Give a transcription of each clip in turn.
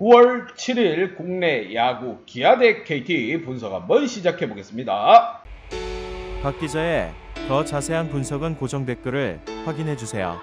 9월 7일 국내 야구 기아 대 KT 분석 한번 시작해 보겠습니다. 박 기자의 더 자세한 분석은 고정 댓글을 확인해 주세요.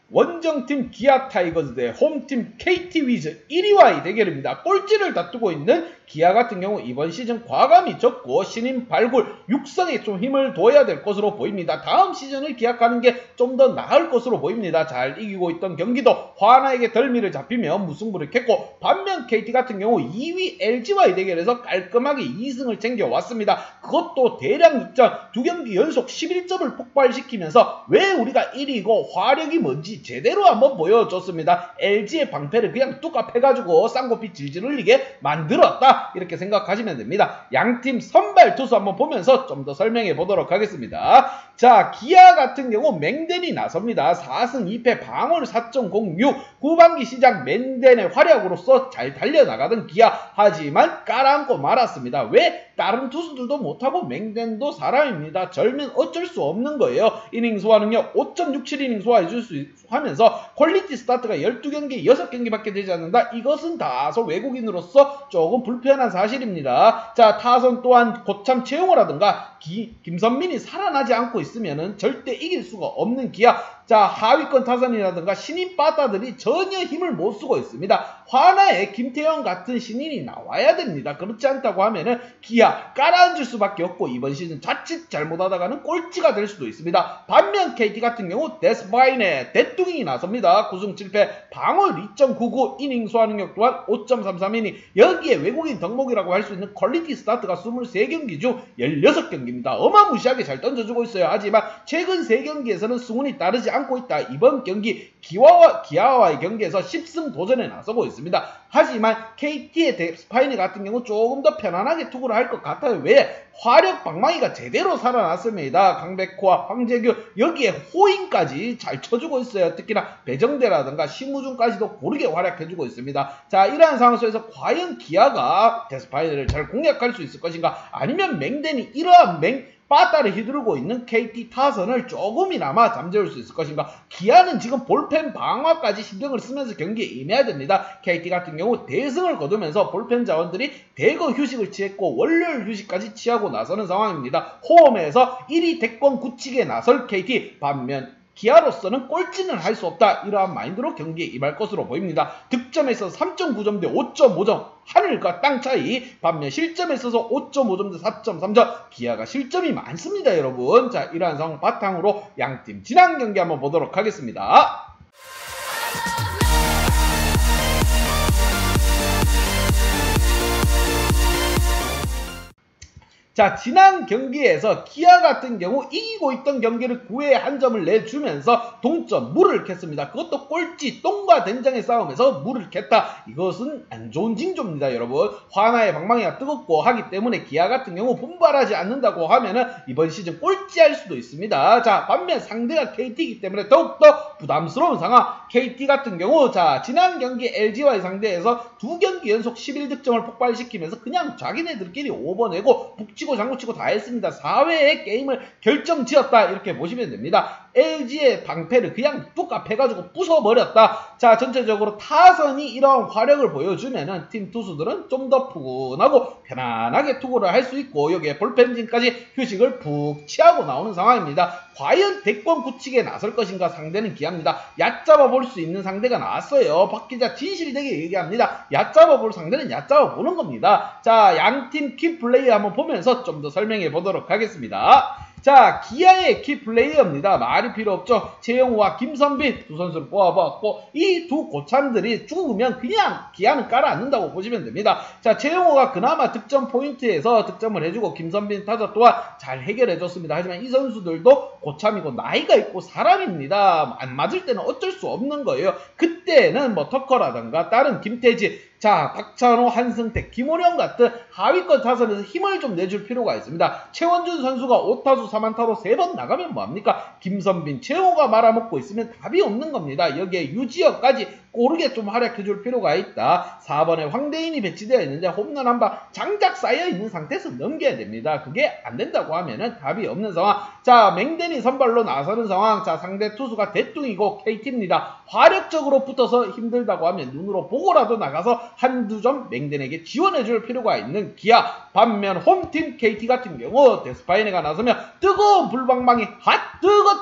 원정팀 기아 타이거즈 대 홈팀 KT 위즈 1위와의 대결입니다. 꼴찌를 다투고 있는 기아 같은 경우 이번 시즌 과감히 접고 신인 발굴 육성에 좀 힘을 둬야 될 것으로 보입니다. 다음 시즌을 기약하는 게 좀 더 나을 것으로 보입니다. 잘 이기고 있던 경기도 화나에게 덜미를 잡히며 무승부를 캤고, 반면 KT 같은 경우 2위 LG와의 대결에서 깔끔하게 2승을 챙겨왔습니다. 그것도 대량 득점 2경기 연속 11점을 폭발시키면서 왜 우리가 1위고 화력이 뭔지 제대로 한번 보여줬습니다. LG의 방패를 그냥 뚝 패가지고 쌍코피 질질 흘리게 만들었다, 이렇게 생각하시면 됩니다. 양팀 선발 투수 한번 보면서 좀 더 설명해 보도록 하겠습니다. 자, 기아 같은 경우 맹덴이 나섭니다. 4승 2패 방어율 4.06, 후반기 시작 맹덴의 활약으로서 잘 달려나가던 기아, 하지만 깔아앉고 말았습니다. 왜? 다른 투수들도 못하고 맹덴도 사람입니다. 절면 어쩔 수 없는 거예요. 이닝 소화 능력 5.67이닝 소화해줄 수 하면서 퀄리티 스타트가 12경기 6경기밖에 되지 않는다. 이것은 다소 외국인으로서 조금 불편한 사실입니다. 자, 타선 또한 고참 채용호라든가 김선민이 살아나지 않고 있으면 절대 이길 수가 없는 기아. 자, 하위권 타선이라든가 신인 빠따들이 전혀 힘을 못 쓰고 있습니다. 화나에 김태형 같은 신인이 나와야 됩니다. 그렇지 않다고 하면은 기아 깔아앉을 수밖에 없고 이번 시즌 자칫 잘못하다가는 꼴찌가 될 수도 있습니다. 반면 KT 같은 경우 데스파인의 대뚱이 나섭니다. 9승 7패 방어율 2.99, 이닝 소화 능력 또한 5.33이닝. 여기에 외국인 덕목이라고 할 수 있는 퀄리티 스타트가 23경기 중 16경기입니다. 어마무시하게 잘 던져주고 있어요. 하지만 최근 3경기에서는 승운이 따르지 않고 있다. 이번 경기 기아와의 경기에서 10승 도전에 나서고 있습니다. 하지만 KT의 데스파이니 같은 경우 조금 더 편안하게 투구를 할 것 같아요. 왜? 화력 방망이가 제대로 살아났습니다. 강백호와 황재규, 여기에 호잉까지 잘 쳐주고 있어요. 특히나 배정대라든가 심우준까지도 고르게 활약해주고 있습니다. 자, 이러한 상황 속에서 과연 기아가 데스파이니를 잘 공략할 수 있을 것인가, 아니면 맹덴이 이러한 빠따를 휘두르고 있는 KT 타선을 조금이나마 잠재울 수 있을 것인가. 기아는 지금 볼펜 방어까지 신경을 쓰면서 경기에 임해야 됩니다. KT 같은 경우 대승을 거두면서 볼펜 자원들이 대거 휴식을 취했고 월요일 휴식까지 취하고 나서는 상황입니다. 홈에서 1위 대권 굳히게 나설 KT, 반면 기아로서는 꼴찌는 할 수 없다, 이러한 마인드로 경기에 임할 것으로 보입니다. 득점에 있어서 3.9점 대 5.5점, 하늘과 땅 차이. 반면 실점에 있어서 5.5점 대 4.3점, 기아가 실점이 많습니다, 여러분. 자, 이러한 상황 바탕으로 양팀 지난 경기 한번 보도록 하겠습니다. 자, 지난 경기에서 기아 같은 경우 이기고 있던 경기를 9회에 한 점을 내주면서 동점 물을 캤습니다. 그것도 꼴찌 똥과 된장의 싸움에서 물을 캤다. 이것은 안 좋은 징조입니다, 여러분. 화나의 방망이가 뜨겁고 하기 때문에 기아 같은 경우 분발하지 않는다고 하면은 이번 시즌 꼴찌할 수도 있습니다. 자, 반면 상대가 KT이기 때문에 더욱더 부담스러운 상황. KT 같은 경우, 자, 지난 경기 LG와의 상대에서 2경기 연속 11득점을 폭발시키면서 그냥 자기네들끼리 오버내고 북치고 장구치고 다 했습니다. 4회에 게임을 결정지었다, 이렇게 보시면 됩니다. LG의 방패를 그냥 뚝 패가지고 부숴버렸다. 자, 전체적으로 타선이 이러한 화력을 보여주면은 팀 투수들은 좀 더 푸근하고 편안하게 투구를 할 수 있고, 여기에 볼펜진까지 휴식을 푹 취하고 나오는 상황입니다. 과연 대권 굳히게 나설 것인가. 상대는 기아입니다. 얕잡아 볼 수 있는 상대가 나왔어요. 박 기자 진실되게 얘기합니다. 얕잡아 볼 상대는 얕잡아 보는 겁니다. 자, 양팀 키플레이 한번 보면서 좀 더 설명해 보도록 하겠습니다. 자, 기아의 키플레이어입니다. 말이 필요 없죠. 최영우와 김선빈 두 선수를 뽑아봤고, 이 두 고참들이 죽으면 그냥 기아는 깔아앉는다고 보시면 됩니다. 자, 최영우가 그나마 득점 포인트에서 득점을 해주고 김선빈 타자 또한 잘 해결해줬습니다. 하지만 이 선수들도 고참이고 나이가 있고 사람입니다. 안 맞을 때는 어쩔 수 없는 거예요. 그때는 뭐 터커라든가 다른 김태지, 자, 박찬호, 한승택, 김호령 같은 하위권 타선에서 힘을 좀 내줄 필요가 있습니다. 최원준 선수가 5타수 3안타로 3번 나가면 뭐합니까? 김선빈, 최호가 말아먹고 있으면 답이 없는 겁니다. 여기에 유지혁까지 고르게 좀 활약해줄 필요가 있다. 4번에 황대인이 배치되어 있는데 홈런 한 방 장작 쌓여있는 상태에서 넘겨야 됩니다. 그게 안 된다고 하면은 답이 없는 상황. 자, 맹den이 선발로 나서는 상황. 자, 상대 투수가 대뚱이고 KT입니다. 화력적으로 붙어서 힘들다고 하면 눈으로 보고라도 나가서 한두 점 맹den에게 지원해줄 필요가 있는 기아. 반면 홈팀 KT 같은 경우 데스파이네가 나서면 뜨거운 불방망이 핫 뜨거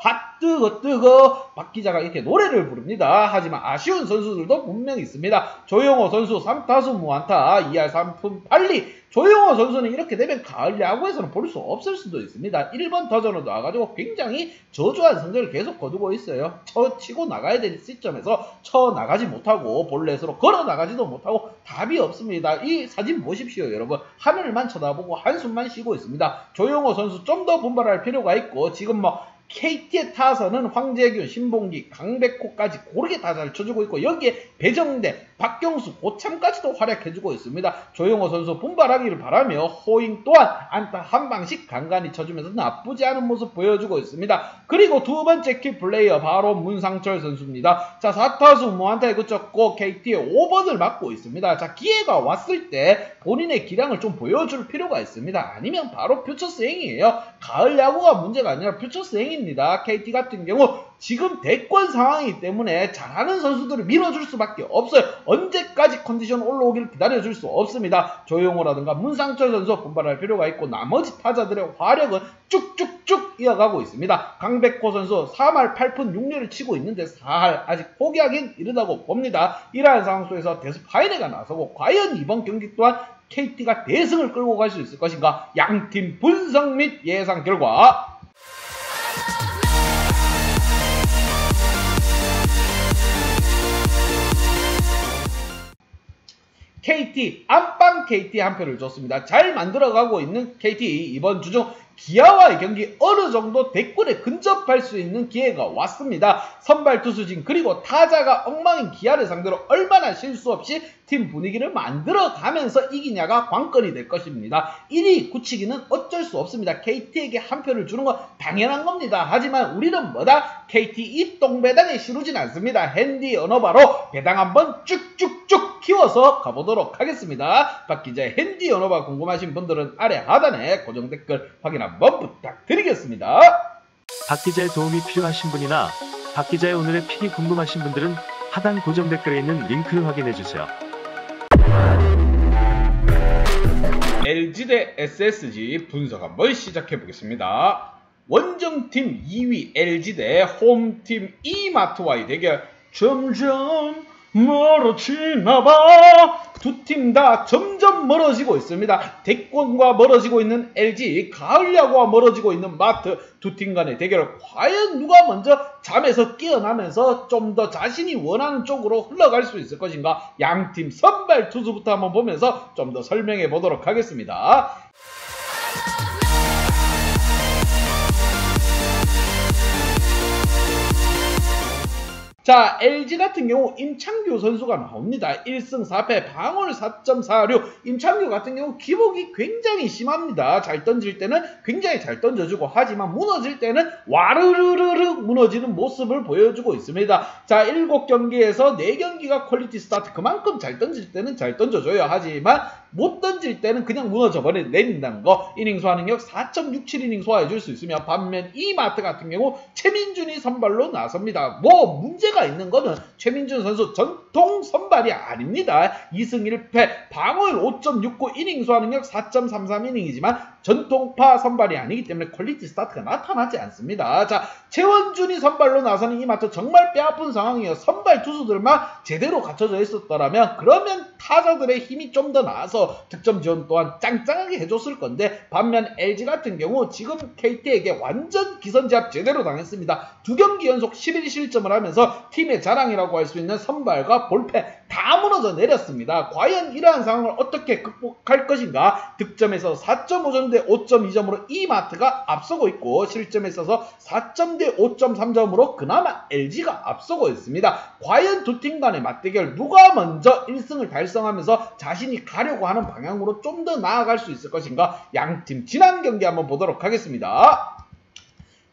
핫 뜨거 박 기자가 이렇게 노래를 부릅니다. 하지만 아쉬운 선수들도 분명히 있습니다. 조용호 선수 3타수 무안타 2할 3푼 8리. 조용호 선수는 이렇게 되면 가을 야구에서는 볼 수 없을 수도 있습니다. 1번 타선으로 나와가지고 굉장히 저조한 성적을 계속 거두고 있어요. 치고 나가야 될 시점에서 나가지 못하고 볼넷으로 걸어 나가지도 못하고 답이 없습니다. 이 사진 보십시오, 여러분. 하늘만 쳐다보고 한숨만 쉬고 있습니다. 조용호 선수 좀 더 분발할 필요가 있고, 지금 KT의 타선은 황재균, 신봉기, 강백호까지 고르게 다 잘 쳐주고 있고, 여기에 배정대, 박경수, 고참까지도 활약해주고 있습니다. 조용호 선수 분발하기를 바라며 호잉 또한 안타 한 방씩 간간히 쳐주면서 나쁘지 않은 모습 보여주고 있습니다. 그리고 두 번째 키플레이어 바로 문상철 선수입니다. 자, 4타수 무안타에 그쳤고 KT의 5번을 맡고 있습니다. 자, 기회가 왔을 때 본인의 기량을 좀 보여줄 필요가 있습니다. 아니면 바로 퓨처스행이에요. 가을 야구가 문제가 아니라 퓨처스행입니다. KT 같은 경우 지금 대권 상황이기 때문에 잘하는 선수들을 밀어줄 수밖에 없어요. 언제까지 컨디션 올라오기를 기다려줄 수 없습니다. 조용호라든가 문상철 선수 분발할 필요가 있고, 나머지 타자들의 화력은 쭉쭉쭉 이어가고 있습니다. 강백호 선수 3할 8푼 6리를 치고 있는데 4할 아직 포기하긴 이르다고 봅니다. 이러한 상황 속에서 데스파이네가 나서고 과연 이번 경기 또한 KT가 대승을 끌고 갈 수 있을 것인가? 양팀 분석 및 예상 결과. KT, 안방 KT 한 표를 줬습니다. 잘 만들어가고 있는 KT, 이번 주중 기아와의 경기 어느 정도 대권에 근접할 수 있는 기회가 왔습니다. 선발 투수진 그리고 타자가 엉망인 기아를 상대로 얼마나 실수 없이 팀 분위기를 만들어가면서 이기냐가 관건이 될 것입니다. 1위 굳히기는 어쩔 수 없습니다. KT에게 한 표를 주는 건 당연한 겁니다. 하지만 우리는 뭐다? KT 이 똥배당에 시루진 않습니다. 핸디 언어바로 배당 한번 쭉쭉쭉 키워서 가보도록 하겠습니다. 박 기자의 핸디 언어바 궁금하신 분들은 아래 하단에 고정 댓글 확인 한번 부탁드리겠습니다. 박 기자의 도움이 필요하신 분이나 박 기자의 오늘의 픽이 궁금하신 분들은 하단 고정 댓글에 있는 링크를 확인해주세요. LG 대 SSG 분석 한번 시작해보겠습니다. 원정팀 2위 LG 대 홈팀 이마트와의 대결. 점점 멀어지나봐. 두 팀 다 점점 멀어지고 있습니다. 대권과 멀어지고 있는 LG, 가을 야구와 멀어지고 있는 마트. 두 팀 간의 대결, 과연 누가 먼저 잠에서 깨어나면서 좀 더 자신이 원하는 쪽으로 흘러갈 수 있을 것인가? 양팀 선발 투수부터 한번 보면서 좀 더 설명해 보도록 하겠습니다. 자, LG 같은 경우 임창규 선수가 나옵니다. 1승 4패, 방어율 4.46. 임창규 같은 경우 기복이 굉장히 심합니다. 잘 던질 때는 굉장히 잘 던져주고, 하지만 무너질 때는 와르르르르 무너지는 모습을 보여주고 있습니다. 자, 7경기에서 4경기가 퀄리티 스타트. 그만큼 잘 던질 때는 잘 던져줘요. 하지만 못 던질 때는 그냥 무너져 내린다는 거. 이닝 소화 능력 4.67이닝 소화해줄 수 있으며, 반면 이마트 같은 경우 최민준이 선발로 나섭니다. 문제가 있는 거는 최민준 선수 전통 선발이 아닙니다. 2승 1패, 방어율 5.69, 이닝 소화 능력 4.33이닝이지만 전통파 선발이 아니기 때문에 퀄리티 스타트가 나타나지 않습니다. 자, 최원준이 선발로 나서는 이마트 정말 뼈아픈 상황이에요. 선발 투수들만 제대로 갖춰져 있었더라면 그러면 타자들의 힘이 좀 더 나아서 득점 지원 또한 짱짱하게 해줬을 건데, 반면 LG 같은 경우 지금 KT에게 완전 기선제압 제대로 당했습니다. 2경기 연속 11실점을 하면서 팀의 자랑이라고 할 수 있는 선발과 볼펜 다 무너져 내렸습니다. 과연 이러한 상황을 어떻게 극복할 것인가? 득점에서 4.5점 4점 대 5.2점으로 이마트가 앞서고 있고 실점에 있어서 4점 대 5.3점으로 그나마 LG가 앞서고 있습니다. 과연 두 팀 간의 맞대결 누가 먼저 1승을 달성하면서 자신이 가려고 하는 방향으로 좀 더 나아갈 수 있을 것인가? 양팀 지난 경기 한번 보도록 하겠습니다.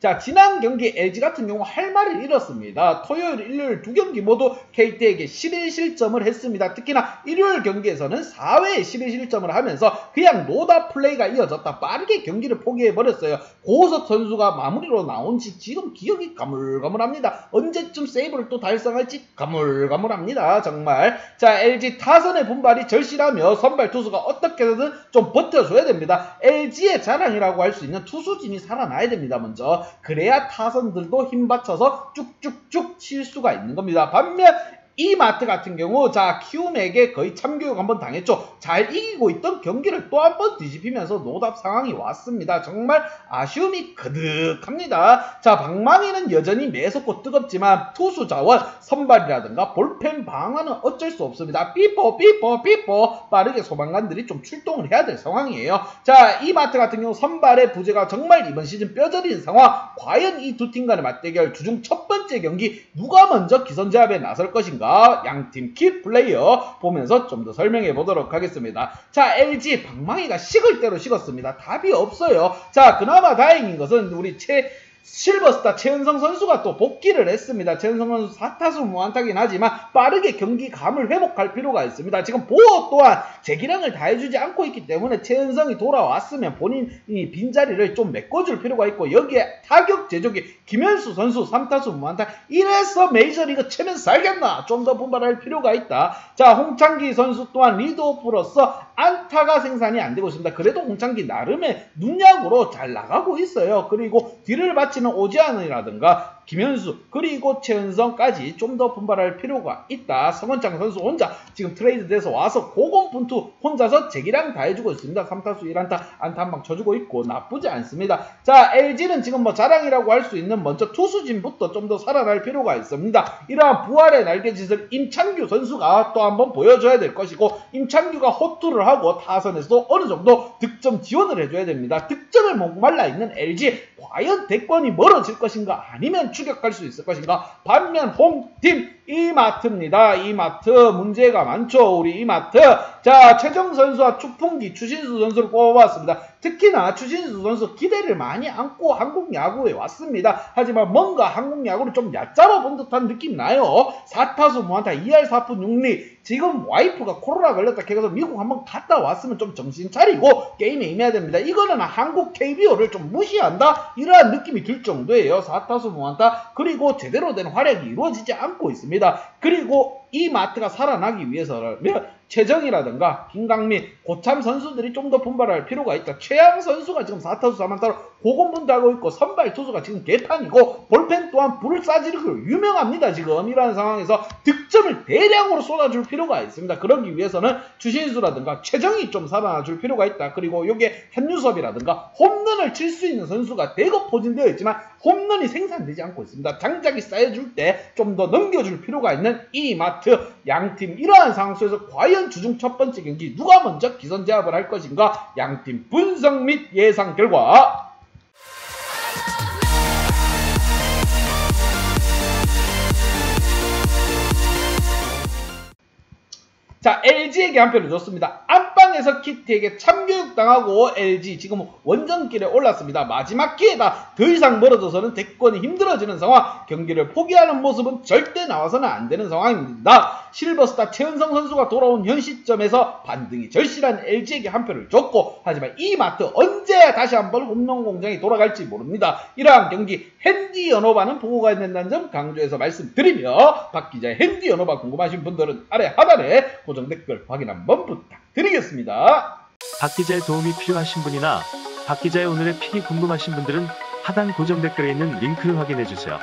자, 지난 경기 LG 같은 경우 할 말을 잃었습니다. 토요일, 일요일 두 경기 모두 KT에게 11실점을 했습니다. 특히나 일요일 경기에서는 4회에 11실점을 하면서 그냥 노답 플레이가 이어졌다. 빠르게 경기를 포기해버렸어요. 고우석 선수가 마무리로 나온지 지금 기억이 가물가물합니다. 언제쯤 세이브를 또 달성할지 가물가물합니다. 정말. 자, LG 타선의 분발이 절실하며 선발 투수가 어떻게 해서든 좀 버텨줘야 됩니다. LG의 자랑이라고 할 수 있는 투수진이 살아나야 됩니다. 먼저. 그래야 타선들도 힘받쳐서 쭉쭉쭉 칠 수가 있는 겁니다. 반면 이마트 같은 경우 자 키움에게 거의 참교육 한번 당했죠. 잘 이기고 있던 경기를 또 한 번 뒤집히면서 노답 상황이 왔습니다. 정말 아쉬움이 그득합니다. 자 방망이는 여전히 매섭고 뜨겁지만 투수 자원 선발이라든가 볼펜 방어는 어쩔 수 없습니다. 삐뽀 빠르게 소방관들이 좀 출동을 해야 될 상황이에요. 자 이마트 같은 경우 선발의 부재가 정말 이번 시즌 뼈저린 상황. 과연 이 두 팀 간의 맞대결 주중 첫 번째 경기 누가 먼저 기선제압에 나설 것인가? 양팀 키플레이어 보면서 좀 더 설명해 보도록 하겠습니다. 자 LG 방망이가 식을 대로 식었습니다. 답이 없어요. 자 그나마 다행인 것은 우리 실버스타 최은성 선수가 또 복귀를 했습니다. 최은성 선수 4타수 무안타긴 하지만 빠르게 경기감을 회복할 필요가 있습니다. 지금 보호 또한 제기량을 다해주지 않고 있기 때문에 최은성이 돌아왔으면 본인이 빈자리를 좀 메꿔줄 필요가 있고 여기에 타격 제조기 김현수 선수 3타수 무안타 이래서 메이저리그 치면 살겠나? 좀 더 분발할 필요가 있다. 자 홍창기 선수 또한 리드오프로서 안타가 생산이 안 되고 있습니다. 그래도 홍창기 나름의 눈약으로 잘 나가고 있어요. 그리고 뒤를 바치는 오지환이라든가 김현수 그리고 최은성까지 좀 더 분발할 필요가 있다. 성원창 선수 혼자 지금 트레이드 돼서 와서 고공분투 혼자서 제기량 다 해주고 있습니다. 3타수 1안타 안타 한 방 쳐주고 있고 나쁘지 않습니다. 자 LG는 지금 뭐 자랑이라고 할 수 있는 먼저 투수진부터 좀 더 살아날 필요가 있습니다. 이러한 부활의 날개짓을 임창규 선수가 또 한번 보여줘야 될 것이고 임창규가 호투를 하고 타선에서도 어느 정도 득점 지원을 해줘야 됩니다. 득점에 목말라 있는 LG 과연 대권이 멀어질 것인가 아니면 추격할 수 있을 것인가. 반면 홈팀 이마트입니다. 이마트 문제가 많죠. 우리 이마트. 자 최정 선수와 추풍기 추신수 선수를 뽑아봤습니다. 특히나 추신수 선수 기대를 많이 안고 한국 야구에 왔습니다. 하지만 뭔가 한국 야구를 좀 얕잡아 본 듯한 느낌 나요. 4타수 무안타 2할 4푼 6리. 지금 와이프가 코로나 걸렸다 해서 미국 한번 갔다 왔으면 좀 정신 차리고 게임에 임해야 됩니다. 이거는 한국 KBO를 좀 무시한다? 이러한 느낌이 들 정도예요. 4타수 무안타 그리고 제대로 된 활약이 이루어지지 않고 있습니다. 그리고 이 마트가 살아나기 위해서라면 최정이라든가 김강민, 고참 선수들이 좀 더 분발할 필요가 있다. 최양 선수가 지금 4타수 4안타로 고공분투하고 있고 선발 투수가 지금 개판이고 볼펜 또한 불을 싸지르기로 유명합니다. 지금 이러한 상황에서 득점을 대량으로 쏟아줄 필요가 있습니다. 그러기 위해서는 추신수라든가 최정이 좀 살아나줄 필요가 있다. 그리고 이게 현유섭이라든가 홈런을 칠 수 있는 선수가 대거 포진되어 있지만 홈런이 생산되지 않고 있습니다. 장작이 쌓여줄 때 좀 더 넘겨줄 필요가 있는 이 마트 양팀 이러한 상황 속에서 과연 주중 첫 번째 경기 누가 먼저 기선제압을 할 것인가. 양팀 분석 및 예상 결과 자 LG에게 한 표를 줬습니다. 안방에서 키트에게 참교육당하고 LG 지금 원정길에 올랐습니다. 마지막 기회다. 더 이상 멀어져서는 대권이 힘들어지는 상황. 경기를 포기하는 모습은 절대 나와서는 안 되는 상황입니다. 실버스타 최은성 선수가 돌아온 현 시점에서 반등이 절실한 LG에게 한 표를 줬고 하지만 이마트 언제 다시 한번 홈런 공장이 돌아갈지 모릅니다. 이러한 경기 핸디 연어바는 보고가 된다는 점 강조해서 말씀드리며 박 기자의 핸디 연어바 궁금하신 분들은 아래 하단에 고정 댓글 확인 한번 부탁드리겠습니다. 박 기자의 도움이 필요하신 분이나 박 기자의 오늘의 픽이 궁금하신 분들은 하단 고정 댓글에 있는 링크를 확인해 주세요.